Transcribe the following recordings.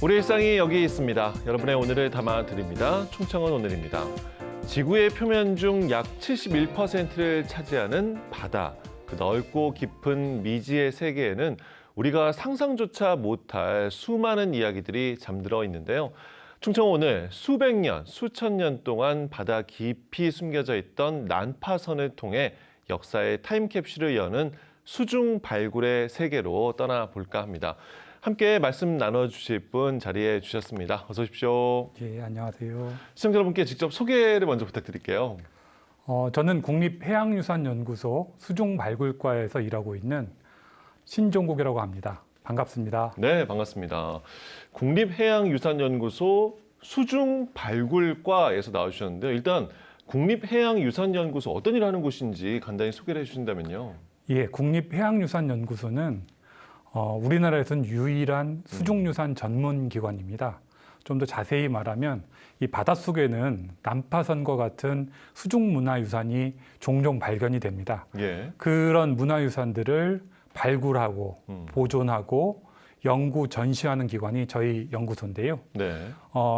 우리 일상이 여기 있습니다. 여러분의 오늘을 담아드립니다. 충청은 오늘입니다. 지구의 표면 중 약 71%를 차지하는 바다, 그 넓고 깊은 미지의 세계에는 우리가 상상조차 못할 수많은 이야기들이 잠들어 있는데요. 충청은 오늘 수백 년, 수천 년 동안 바다 깊이 숨겨져 있던 난파선을 통해 역사의 타임캡슐을 여는 수중 발굴의 세계로 떠나볼까 합니다. 함께 말씀 나눠주실 분 자리해 주셨습니다. 어서 오십시오. 예, 안녕하세요. 시청자 여러분께 직접 소개를 먼저 부탁드릴게요. 저는 국립해양유산연구소 수중발굴과에서 일하고 있는 신종국이라고 합니다. 반갑습니다. 네, 반갑습니다. 국립해양유산연구소 수중발굴과에서 나와주셨는데요. 일단 국립해양유산연구소 어떤 일을 하는 곳인지 간단히 소개를 해주신다면요. 예, 국립해양유산연구소는 우리나라에서는 유일한 수중유산 전문 기관입니다. 좀 더 자세히 말하면 이 바닷속에는 난파선과 같은 수중문화유산이 종종 발견이 됩니다. 예. 그런 문화유산들을 발굴하고 보존하고 연구, 전시하는 기관이 저희 연구소인데요. 네.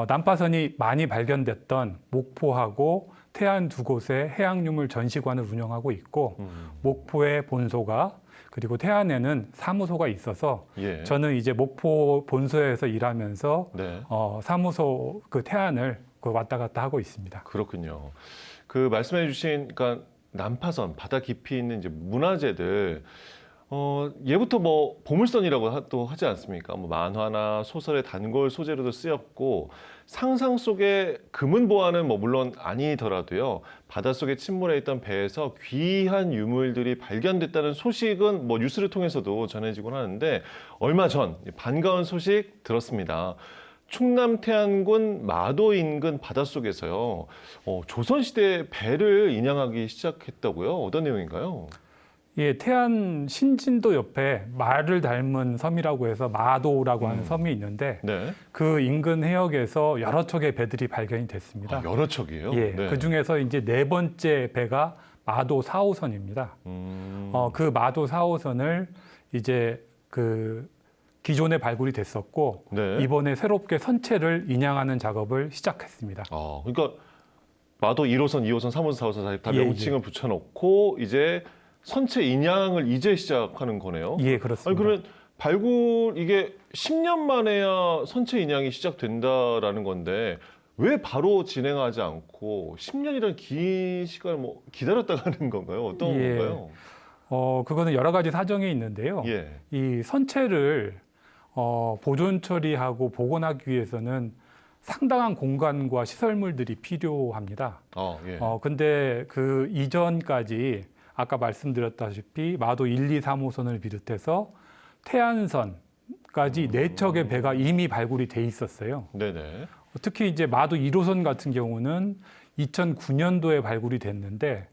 난파선이 많이 발견됐던 목포하고 태안 두 곳에 해양유물 전시관을 운영하고 있고 목포에 본소가 그리고 태안에는 사무소가 있어서 예. 저는 이제 목포 본소에서 일하면서 네. 사무소 그 태안을 왔다 갔다 하고 있습니다. 그렇군요. 그 말씀해주신 그러니까 난파선 바다 깊이 있는 이제 문화재들. 예부터 뭐 보물선이라고 또 하지 않습니까? 뭐 만화나 소설의 단골 소재로도 쓰였고 상상 속의 금은 보화는 뭐 물론 아니더라도요. 바닷속에 침몰해 있던 배에서 귀한 유물들이 발견됐다는 소식은 뭐 뉴스를 통해서도 전해지곤 하는데 얼마 전 반가운 소식 들었습니다. 충남 태안군 마도 인근 바닷속에서요. 조선시대 배를 인양하기 시작했다고요? 어떤 내용인가요? 예, 태안 신진도 옆에 말을 닮은 섬이라고 해서 마도라고 하는 섬이 있는데 네. 그 인근 해역에서 여러 척의 배들이 발견이 됐습니다. 여러 척이에요? 예, 네. 그 중에서 이제 네 번째 배가 마도 4호선입니다. 그 마도 4호선을 이제 그 기존에 발굴이 됐었고 네. 이번에 새롭게 선체를 인양하는 작업을 시작했습니다. 그러니까 마도 1호선, 2호선, 3호선, 4호선 다 예, 명칭을 붙여놓고 이제 선체 인양을 이제 시작하는 거네요. 예, 그렇습니다. 아니, 그러면 발굴 이게 10년 만에야 선체 인양이 시작된다라는 건데 왜 바로 진행하지 않고 10년이라는 긴 시간을 뭐 기다렸다 가는 건가요? 어떤 예. 건가요? 그거는 여러 가지 사정이 있는데요. 예. 이 선체를 보존 처리하고 복원하기 위해서는 상당한 공간과 시설물들이 필요합니다. 예. 근데 그 이전까지 아까 말씀드렸다시피 마도 1, 2, 3호선을 비롯해서 태안선까지 네 척의 배가 이미 발굴이 돼 있었어요. 네네. 특히 이제 마도 1호선 같은 경우는 2009년도에 발굴이 됐는데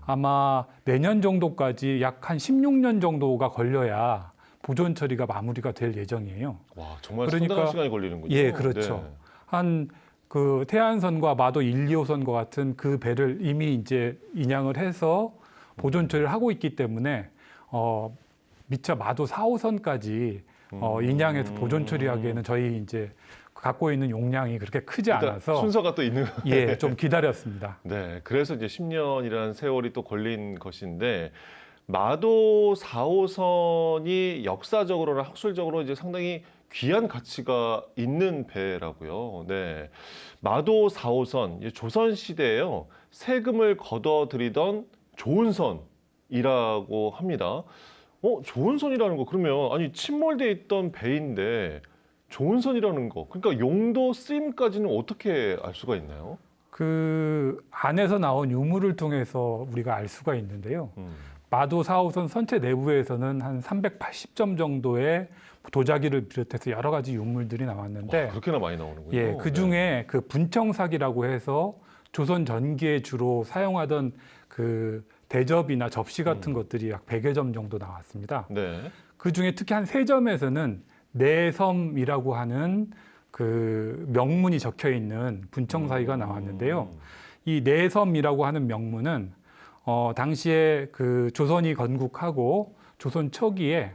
아마 내년 정도까지 약 한 16년 정도가 걸려야 보존 처리가 마무리가 될 예정이에요. 와, 정말 그러니까 상당한 시간이 걸리는군요. 예, 그렇죠. 네. 한 그 태안선과 마도 1, 2호선과 같은 그 배를 이미 이제 인양을 해서 보존 처리를 하고 있기 때문에 미처 마도 4호선까지 인양해서 보존 처리하기에는 저희 이제 갖고 있는 용량이 그렇게 크지 않아서 순서가 또 있는 예, 좀 기다렸습니다. 네, 그래서 이제 10년이라는 세월이 또 걸린 것인데 마도 4호선이 역사적으로나 학술적으로 이제 상당히 귀한 가치가 있는 배라고요. 네, 마도 4호선 조선 시대에요 세금을 걷어들이던 좋은 선이라고 합니다. 좋은 선이라는 거 그러면 아니 침몰돼 있던 배인데 좋은 선이라는 거 그러니까 용도 쓰임까지는 어떻게 알 수가 있나요? 그 안에서 나온 유물을 통해서 우리가 알 수가 있는데요. 마도 4호선 선체 내부에서는 한 380점 정도의 도자기를 비롯해서 여러 가지 유물들이 나왔는데 그렇게나 많이 나오는군요. 예, 그 중에 그 분청삭이라고 해서 조선 전기에 주로 사용하던 그 대접이나 접시 같은 것들이 약 100여 점 정도 나왔습니다. 네. 그 중에 특히 한 3점에서는 내섬이라고 하는 그 명문이 적혀 있는 분청사기가 나왔는데요. 이 내섬이라고 하는 명문은 당시에 그 조선이 건국하고 조선 초기에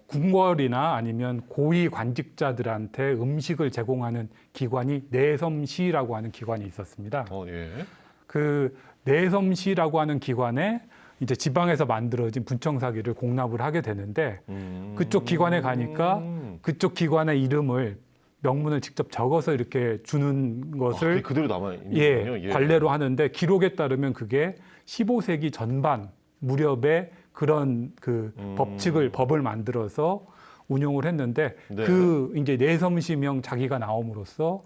궁궐이나 아니면 고위 관직자들한테 음식을 제공하는 기관이 내섬시라고 하는 기관이 있었습니다. 예. 그 내섬시라고 하는 기관에 이제 지방에서 만들어진 분청사기를 공납을 하게 되는데 그쪽 기관에 가니까 그쪽 기관의 이름을 명문을 직접 적어서 이렇게 주는 것을 그게 그대로 남아 있는 거군요. 관례로 하는데 기록에 따르면 그게 15세기 전반 무렵에 그런 그 법을 만들어서 운용을 했는데 네. 그 이제 내섬시명 자기가 나옴으로써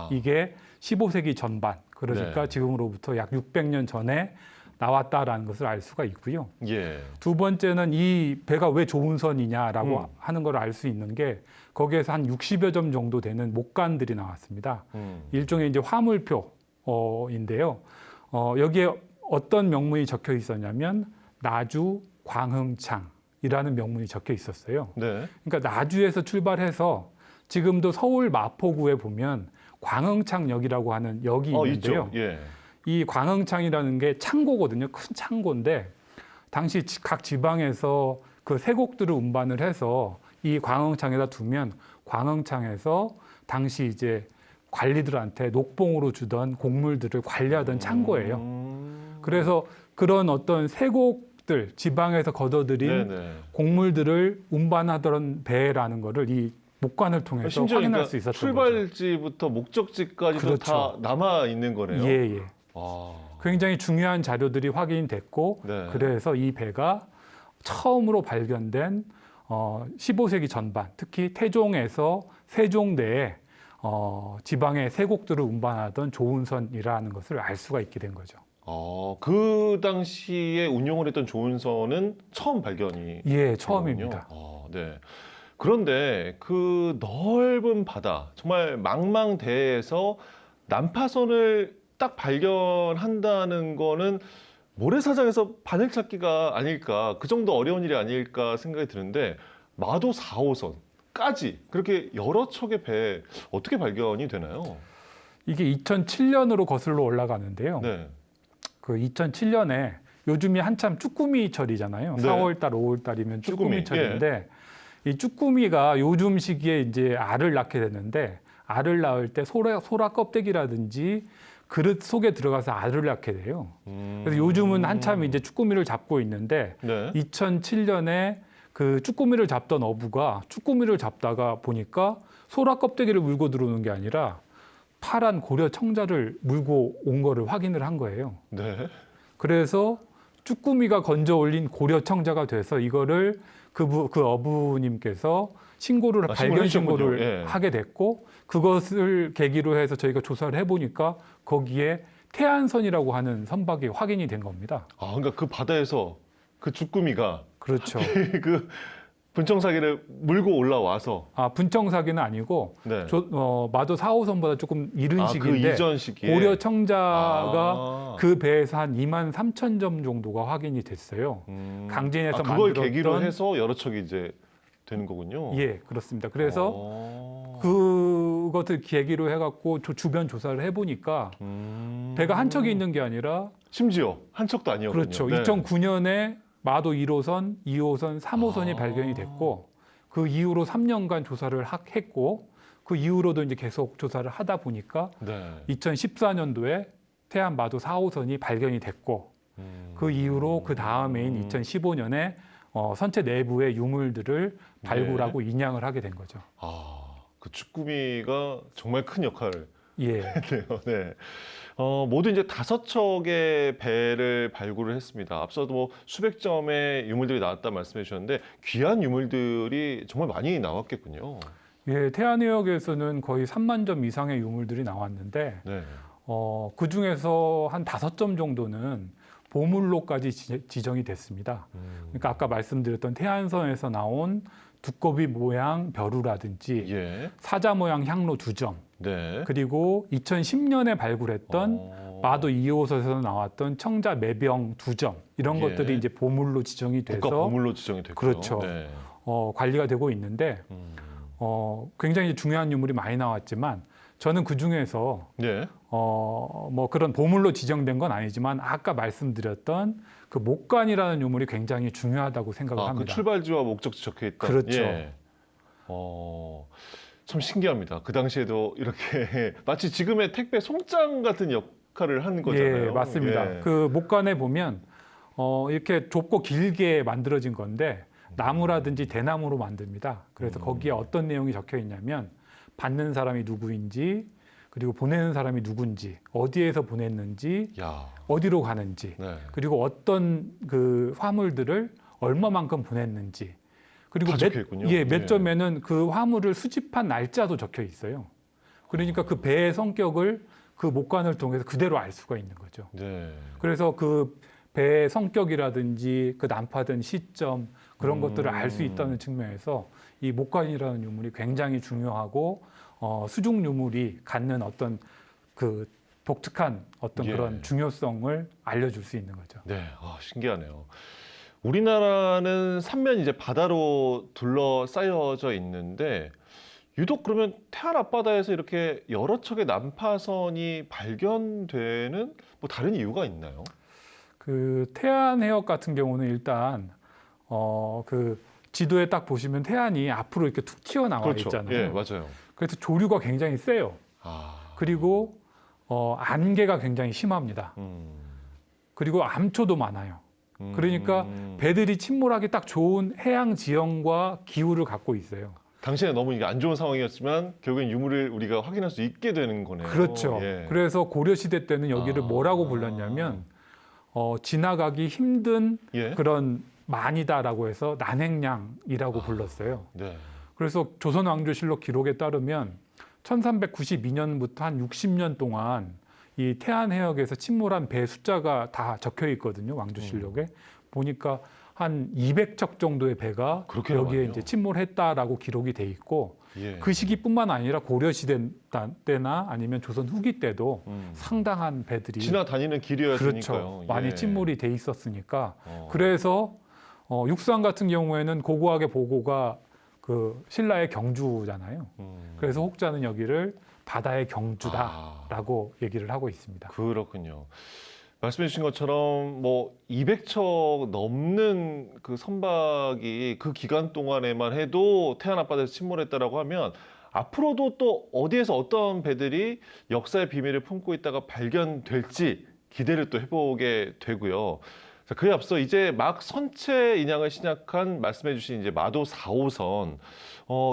이게 15세기 전반 그러니까 네. 지금으로부터 약 600년 전에 나왔다라는 것을 알 수가 있고요. 예. 두 번째는 이 배가 왜 좋은선이냐라고 하는 걸 알 수 있는 게 거기에서 한 60여 점 정도 되는 목간들이 나왔습니다. 일종의 이제 화물표인데요. 여기에 어떤 명문이 적혀 있었냐면 나주 광흥창이라는 명문이 적혀 있었어요. 네. 그러니까 나주에서 출발해서 지금도 서울 마포구에 보면 광흥창역이라고 하는 역이 있는데요. 있죠. 예. 이 광흥창이라는 게 창고거든요. 큰 창고인데 당시 각 지방에서 그 세곡들을 운반을 해서 이 광흥창에다 두면 광흥창에서 당시 이제 관리들한테 녹봉으로 주던 곡물들을 관리하던 창고예요. 그래서 그런 어떤 세곡들 지방에서 걷어들인 네네. 곡물들을 운반하던 배라는 거를 이 목관을 통해서 심지어 확인할 그러니까 수 있었던 거죠. 출발지부터 목적지까지도 그렇죠. 다 남아 있는 거네요. 예, 예. 아. 굉장히 중요한 자료들이 확인됐고 네. 그래서 이 배가 처음으로 발견된 15세기 전반 특히 태종에서 세종대에 지방의 세곡들을 운반하던 조은선이라는 것을 알 수가 있게 된 거죠. 그 당시에 운용을 했던 조은선은 처음 발견이 예, 되는군요. 처음입니다. 네. 그런데 그 넓은 바다, 정말 망망대해에서 난파선을 딱 발견한다는 거는 모래사장에서 바늘 찾기가 아닐까, 그 정도 어려운 일이 아닐까 생각이 드는데 마도 4호선까지 그렇게 여러 척의 배 어떻게 발견이 되나요? 이게 2007년으로 거슬러 올라가는데요. 네. 그 2007년에 요즘이 한참 쭈꾸미철이잖아요. 네. 4월달, 5월달이면 쭈꾸미, 쭈꾸미철인데 이 쭈꾸미가 요즘 시기에 이제 알을 낳게 되는데 알을 낳을 때 소라 껍데기라든지 그릇 속에 들어가서 알을 낳게 돼요. 그래서 요즘은 한참 이제 쭈꾸미를 잡고 있는데 네. 2007년에 그 쭈꾸미를 잡던 어부가 쭈꾸미를 잡다가 보니까 소라 껍데기를 물고 들어오는 게 아니라 파란 고려 청자를 물고 온 거를 확인을 한 거예요. 네. 그래서 쭈꾸미가 건져 올린 고려 청자가 돼서 이거를 그 어부님께서 발견 신고를 예. 하게 됐고 그것을 계기로 해서 저희가 조사를 해보니까 거기에 태안선이라고 하는 선박이 확인이 된 겁니다. 그러니까 그 바다에서 그 쭈꾸미가 그렇죠. 그 분청사기를 물고 올라와서 분청사기는 아니고 네. 마도 4호선보다 조금 이른 그 시기인데 이전 시기에 고려 청자가 그 배에서 한 2만 3천 점 정도가 확인이 됐어요. 강진에서 그걸 만들었던 계기로 해서 여러 척이 이제 되는 거군요. 예, 그렇습니다. 그래서 그것을 계기로 해갖고 주변 조사를 해보니까 배가 한 척이 있는 게 아니라 심지어 한 척도 아니었군요. 그렇죠. 네. 2009년에 마도 1호선, 2호선, 3호선이 발견이 됐고 그 이후로 3년간 조사를 했고 그 이후로도 이제 계속 조사를 하다 보니까 네. 2014년도에 태안 마도 4호선이 발견이 됐고 그 이후로 그 다음해인 2015년에 선체 내부의 유물들을 발굴하고 인양을 하게 된 거죠. 그 쭈꾸미가 정말 큰 역할을 예. 했네요. 네. 모두 이제 5척의 배를 발굴을 했습니다. 앞서도 뭐 수백 점의 유물들이 나왔다 말씀해 주셨는데 귀한 유물들이 정말 많이 나왔겠군요. 예, 태안해역에서는 거의 3만 점 이상의 유물들이 나왔는데 네. 그 중에서 한 5점 정도는 보물로까지 지정이 됐습니다. 그러니까 아까 말씀드렸던 태안선에서 나온 두꺼비 모양 벼루라든지 예. 사자 모양 향로 2점 네. 그리고 2010년에 발굴했던 마도 2호선에서 나왔던 청자 매병 2점 이런 예. 것들이 이제 보물로 지정이 돼서 국가 보물로 지정이 됐고요. 그렇죠. 네. 관리가 되고 있는데 굉장히 중요한 유물이 많이 나왔지만 저는 그 중에서 예. 뭐 그런 보물로 지정된 건 아니지만 아까 말씀드렸던 그 목간이라는 유물이 굉장히 중요하다고 생각을 그 합니다. 출발지와 목적지 적혀 있다. 그렇죠. 예. 참 신기합니다. 그 당시에도 이렇게 마치 지금의 택배 송장 같은 역할을 한 거잖아요. 예, 맞습니다. 예. 그 목간에 보면 이렇게 좁고 길게 만들어진 건데 나무라든지 대나무로 만듭니다. 그래서 거기에 어떤 내용이 적혀 있냐면 받는 사람이 누구인지, 그리고 보내는 사람이 누군지, 어디에서 보냈는지, 야. 어디로 가는지, 네. 그리고 어떤 그 화물들을 얼마만큼 보냈는지, 그리고 다 적혀 있군요. 몇 예. 점에는 그 화물을 수집한 날짜도 적혀 있어요. 그러니까 그 배의 성격을 그 목간을 통해서 그대로 알 수가 있는 거죠. 네. 그래서 그 배의 성격이라든지 그 난파된 시점 그런 것들을 알 수 있다는 측면에서 이 목간이라는 유물이 굉장히 중요하고 수중 유물이 갖는 어떤 그 독특한 어떤 예. 그런 중요성을 알려줄 수 있는 거죠. 네. 신기하네요. 우리나라는 삼면 이제 바다로 둘러싸여져 있는데 유독 그러면 태안 앞바다에서 이렇게 여러 척의 난파선이 발견되는 뭐 다른 이유가 있나요? 그 태안 해역 같은 경우는 일단 그 지도에 딱 보시면 태안이 앞으로 이렇게 툭 튀어나와 그렇죠. 있잖아요. 예, 맞아요. 그래서 조류가 굉장히 세요. 그리고 안개가 굉장히 심합니다. 그리고 암초도 많아요. 그러니까 배들이 침몰하기 딱 좋은 해양 지형과 기후를 갖고 있어요. 당시에 너무 이게 안 좋은 상황이었지만 결국엔 유물을 우리가 확인할 수 있게 되는 거네요. 그렇죠. 예. 그래서 고려 시대 때는 여기를 뭐라고 불렀냐면 지나가기 힘든 예. 그런 만이다라고 해서 난행량이라고 불렀어요. 네. 그래서 조선왕조실록 기록에 따르면 1392년부터 한 60년 동안 이 태안 해역에서 침몰한 배 숫자가 다 적혀 있거든요. 왕조실록에 보니까 한 200척 정도의 배가 그렇게 여기에 많아요? 이제 침몰했다라고 기록이 돼 있고 예. 그 시기뿐만 아니라 고려 시대 때나 아니면 조선 후기 때도 상당한 배들이 지나다니는 길이었으니까요. 그렇죠. 많이 예. 침몰이 돼 있었으니까 그래서 육상 같은 경우에는 고고학의 보고가 그 신라의 경주잖아요. 그래서 혹자는 여기를 바다의 경주다라고 얘기를 하고 있습니다. 그렇군요. 말씀해 주신 것처럼 뭐 200척 넘는 그 선박이 그 기간 동안에만 해도 태안 앞바다에서 침몰했다라고 하면 앞으로도 또 어디에서 어떤 배들이 역사의 비밀을 품고 있다가 발견될지 기대를 또 해보게 되고요. 자, 그에 앞서 이제 막 선체 인양을 시작한 말씀해 주신 이제 마도 4호선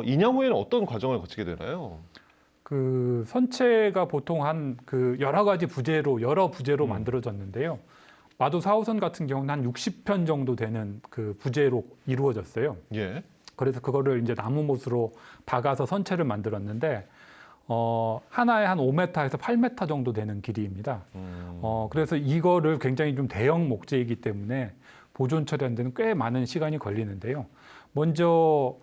인양 후에는 어떤 과정을 거치게 되나요? 그 선체가 보통 한 그 여러 부제로 만들어졌는데요. 마도 4호선 같은 경우는 한 60편 정도 되는 그 부제로 이루어졌어요. 예. 그래서 그거를 이제 나무못으로 박아서 선체를 만들었는데 하나에 한 5m에서 8m 정도 되는 길이입니다. 그래서 이거를 굉장히 좀 대형 목재이기 때문에 보존 처리하는 데는 꽤 많은 시간이 걸리는데요. 먼저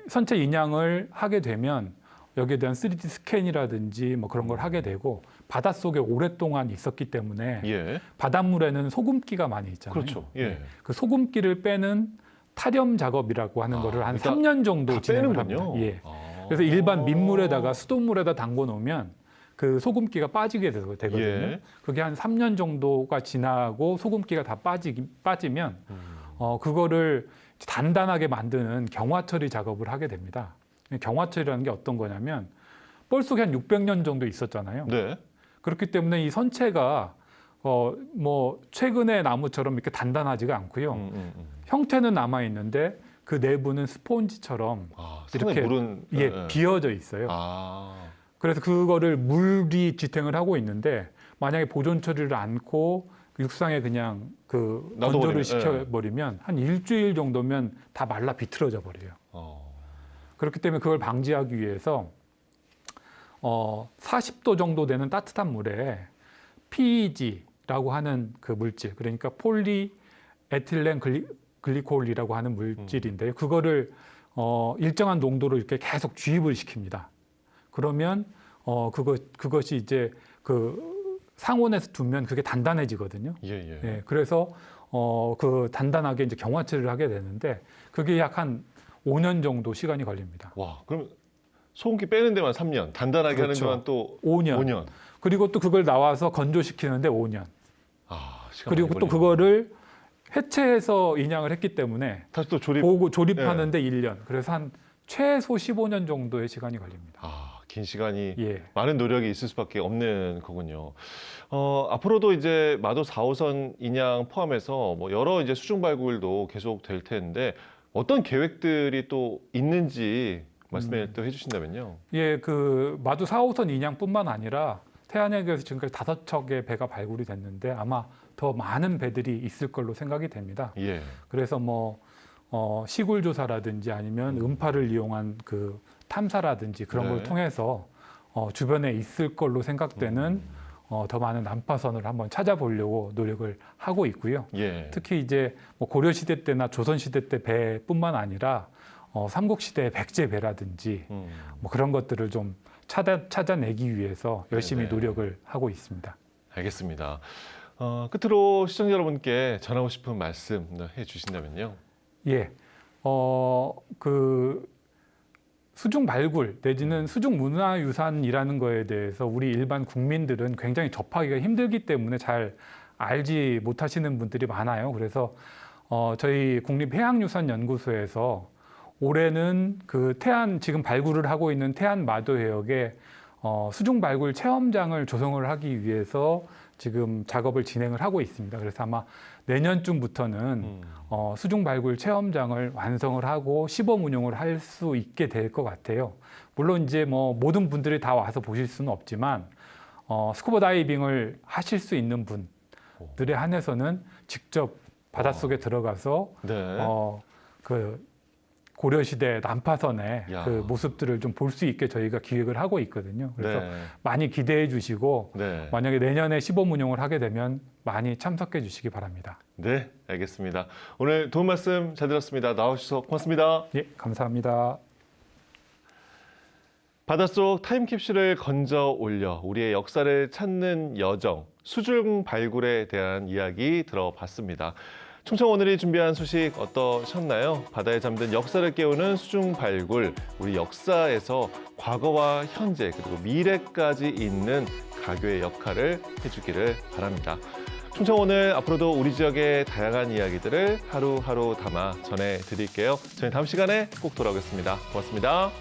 선체 인양을 하게 되면 여기에 대한 3D 스캔이라든지 뭐 그런 걸 하게 되고 바닷속에 오랫동안 있었기 때문에 예. 바닷물에는 소금기가 많이 있잖아요. 그렇죠. 예. 네. 그 소금기를 빼는 타렴 작업이라고 하는 거를 한 일단 3년 정도 다 진행을 빼는군요. 합니다. 예. 그래서 일반 민물에다가 수돗물에다 담궈 놓으면 그 소금기가 빠지게 되거든요. 예. 그게 한 3년 정도가 지나고 소금기가 다 빠지면 그거를 단단하게 만드는 경화 처리 작업을 하게 됩니다. 경화 처리라는 게 어떤 거냐면 뻘 속에 한 600년 정도 있었잖아요. 네. 그렇기 때문에 이 선체가 뭐 최근의 나무처럼 이렇게 단단하지가 않고요. 형태는 남아 있는데 그 내부는 스폰지처럼 상당히 이렇게 물은 비어져 있어요. 그래서 그거를 물이 지탱을 하고 있는데 만약에 보존 처리를 않고 육상에 그냥 그 건조를 시켜버리면 한 일주일 정도면 다 말라 비틀어져 버려요. 그렇기 때문에 그걸 방지하기 위해서 40도 정도 되는 따뜻한 물에 PEG라고 하는 그 물질, 그러니까 폴리에틸렌 글리콜이라고 하는 물질인데요. 그거를 일정한 농도로 이렇게 계속 주입을 시킵니다. 그러면 그것이 이제 그 상온에서 두면 그게 단단해지거든요. 예, 그래서 그 단단하게 이제 경화 처리를 하게 되는데 그게 약 한 5년 정도 시간이 걸립니다. 와, 그럼 소금기 빼는 데만 3년, 단단하게 그렇죠. 하는 데만 또 5년. 5년. 그리고 또 그걸 나와서 건조시키는데 5년. 시간 그리고 많이 또 걸리네요. 그거를 해체해서 인양을 했기 때문에 다시 또 조립. 보고 조립하는데 1년. 그래서 한 최소 15년 정도의 시간이 걸립니다. 긴 시간이 예. 많은 노력이 있을 수밖에 없는 거군요. 앞으로도 이제 마도 4호선 인양 포함해서 뭐 여러 이제 수중 발굴도 계속 될 텐데 어떤 계획들이 또 있는지 말씀을 또 해주신다면요. 예, 그 마두 4호선 인양뿐만 아니라 태안역에서 지금까지 5척의 배가 발굴이 됐는데 아마 더 많은 배들이 있을 걸로 생각이 됩니다. 예. 그래서 뭐 시굴 조사라든지 아니면 음파를 이용한 그 탐사라든지 그런 네. 걸 통해서 주변에 있을 걸로 생각되는 더 많은 난파선을 한번 찾아보려고 노력을 하고 있고요. 예. 특히 이제 뭐 고려 시대 때나 조선 시대 때 배뿐만 아니라 삼국 시대의 백제 배라든지 뭐 그런 것들을 좀 찾아내기 위해서 열심히 네네. 노력을 하고 있습니다. 알겠습니다. 끝으로 시청자 여러분께 전하고 싶은 말씀 해주신다면요. 예, 그 수중 발굴 내지는 수중 문화유산이라는 거에 대해서 우리 일반 국민들은 굉장히 접하기가 힘들기 때문에 잘 알지 못하시는 분들이 많아요. 그래서 저희 국립해양유산연구소에서 올해는 그 지금 발굴을 하고 있는 태안 마도 해역에 수중 발굴 체험장을 조성을 하기 위해서 지금 작업을 진행을 하고 있습니다. 그래서 아마 내년쯤부터는 수중 발굴 체험장을 완성을 하고 시범 운용을 할 수 있게 될 것 같아요. 물론 이제 뭐 모든 분들이 다 와서 보실 수는 없지만 스쿠버 다이빙을 하실 수 있는 분들에 한해서는 직접 바닷속에 들어가서 네. 그 고려시대 난파선의 야. 그 모습들을 좀 볼 수 있게 저희가 기획을 하고 있거든요. 그래서 네. 많이 기대해 주시고 네. 만약에 내년에 시범 운용을 하게 되면 많이 참석해 주시기 바랍니다. 네, 알겠습니다. 오늘 도움 말씀 잘 들었습니다. 나와주셔서 고맙습니다. 예, 감사합니다. 바닷속 타임캡슐을 건져 올려 우리의 역사를 찾는 여정, 수중 발굴에 대한 이야기 들어봤습니다. 충청 오늘이 준비한 소식 어떠셨나요? 바다에 잠든 역사를 깨우는 수중 발굴, 우리 역사에서 과거와 현재 그리고 미래까지 있는 가교의 역할을 해주기를 바랍니다. 충청 오늘 앞으로도 우리 지역의 다양한 이야기들을 하루하루 담아 전해드릴게요. 저희 다음 시간에 꼭 돌아오겠습니다. 고맙습니다.